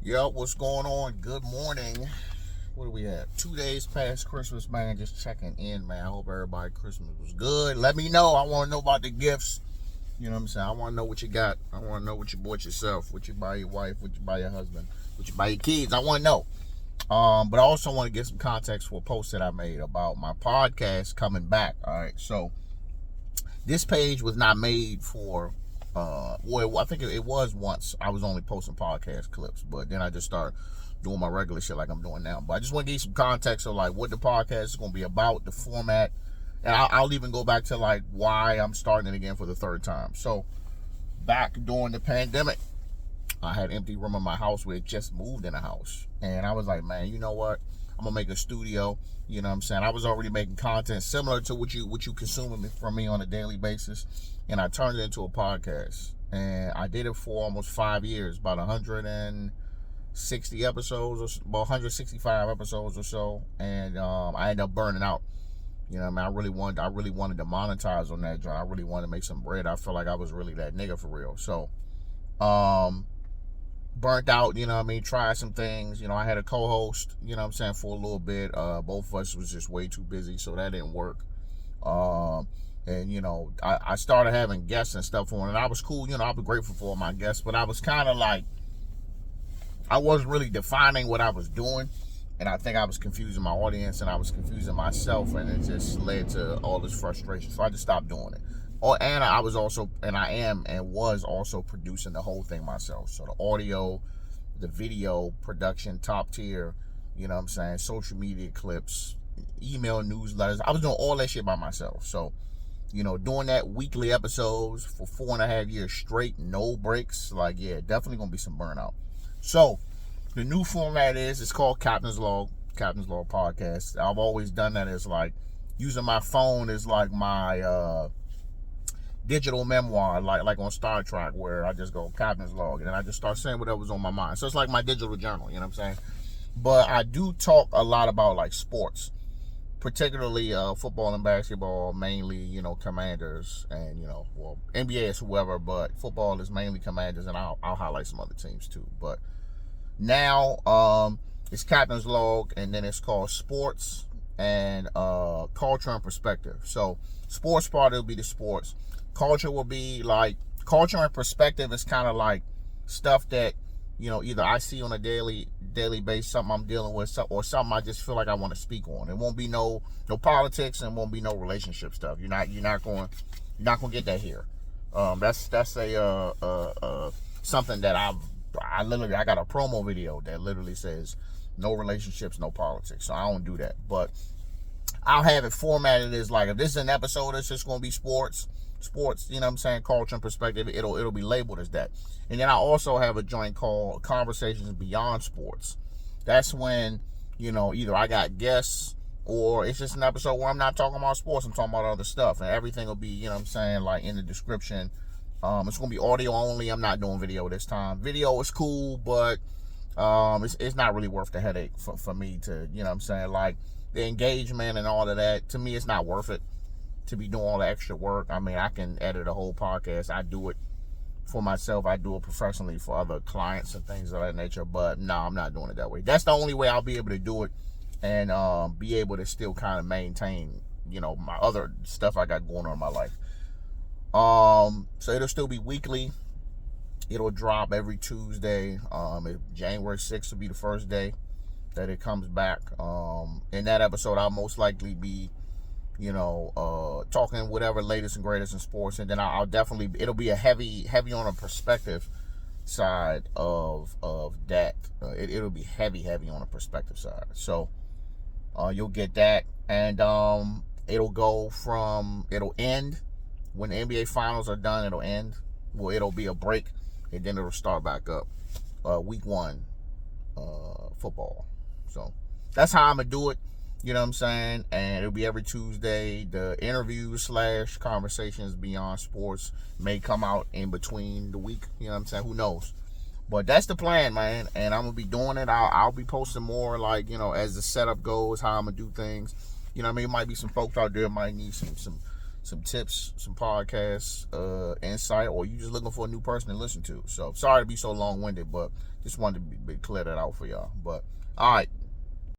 Yo, what's going on? Good morning. What do we have? 2 days past Christmas, man. Just checking in, man. I hope everybody Christmas was good. Let me know. I want to know about the gifts. You know what I'm saying? I want to know what you got. I want to know what you bought yourself, what you buy your wife, what you buy your husband, what you buy your kids. I want to know. But I also want to get some context for a post that I made about my podcast coming back. All right, so this page was not made for well, I think it was once. I was only posting podcast clips, but then I just started doing my regular shit like I'm doing now. But I just want to give you some context of like what the podcast is going to be about, the format, and I'll even go back to like why I'm starting it again for the third time. So back during the pandemic, I had an empty room in my house. We had just moved in a house, and I was like, man, you know what? I'm gonna make a studio. You know what I'm saying? I was already making content similar to what you consuming from me on a daily basis, and I turned it into a podcast. And I did it for almost 5 years, about 160 episodes, or about 165 episodes or so, and I ended up burning out. You know what I mean? I really wanted to monetize on that joint. I really wanted to make some bread. I felt like I was really that nigga for real. So, burnt out, you know what I mean, tried some things. You know, I had a co-host, you know what I'm saying, for a little bit. Both of us was just way too busy, so that didn't work. And, you know, I started having guests and stuff on, and I was cool, you know, I was grateful for my guests, but I was kind of like, I wasn't really defining what I was doing, and I think I was confusing my audience, and I was confusing myself, and it just led to all this frustration, so I just stopped doing it. Oh, and I was also, and I am, and was also producing the whole thing myself. So the audio, the video production, top tier, you know what I'm saying, social media clips, email newsletters. I was doing all that shit by myself. So, you know, doing that weekly episodes for 4.5 years straight, no breaks, like, yeah, definitely gonna be some burnout. So, the new format it's called Captain's Log Podcast. I've always done that as like, using my phone as like my, digital memoir, like on Star Trek, where I just go Captain's Log, and then I just start saying whatever was on my mind. So it's like my digital journal, you know what I'm saying? But I do talk a lot about like sports, particularly football and basketball, mainly, you know, Commanders, and, you know, well, NBA is whoever, but football is mainly Commanders, and I'll highlight some other teams too. But now it's Captain's Log, and then it's called Sports and Culture and Perspective. So sports part, it'll be the sports. Culture will be like, culture and perspective is kind of like stuff that, you know, either I see on a daily basis, something I'm dealing with, or something I just feel like I want to speak on. It won't be no politics, and won't be no relationship stuff. You're not going to get that here. That's a something that I got a promo video that literally says no relationships, no politics. So I don't do that, but I'll have it formatted as like, if this is an episode, it's just going to be sports, you know what I'm saying, culture and perspective, it'll be labeled as that. And then I also have a joint called Conversations Beyond Sports. That's when, you know, either I got guests, or it's just an episode where I'm not talking about sports, I'm talking about other stuff, and everything will be, you know what I'm saying, like in the description. It's going to be audio only. I'm not doing video this time. Video is cool, but it's not really worth the headache for me to, you know what I'm saying, like the engagement and all of that. To me, it's not worth it to be doing all the extra work. I mean, I can edit a whole podcast. I do it for myself. I do it professionally for other clients and things of that nature. But no, I'm not doing it that way. That's the only way I'll be able to do it, and be able to still kind of maintain, you know, my other stuff I got going on in my life. So it'll still be weekly. It'll drop every Tuesday. January 6th will be the first day that it comes back. In that episode, I'll most likely be, you know, talking whatever latest and greatest in sports, and then I'll definitely, it'll be a heavy on a perspective side of that. It'll be heavy on a perspective side. So you'll get that, and it'll end when the NBA finals are done. It'll end. Well, it'll be a break, and then it'll start back up. Week 1 football. So that's how I'm gonna do it. You know what I'm saying? And it'll be every Tuesday. The interviews / conversations beyond sports may come out in between the week. You know what I'm saying? Who knows? But that's the plan, man. And I'm going to be doing it. I'll be posting more, like, you know, as the setup goes, how I'm going to do things. You know what I mean? It might be some folks out there might need some some tips, some podcasts, insight, or you just looking for a new person to listen to. So sorry to be so long-winded, but just wanted to clear that out for y'all. But all right.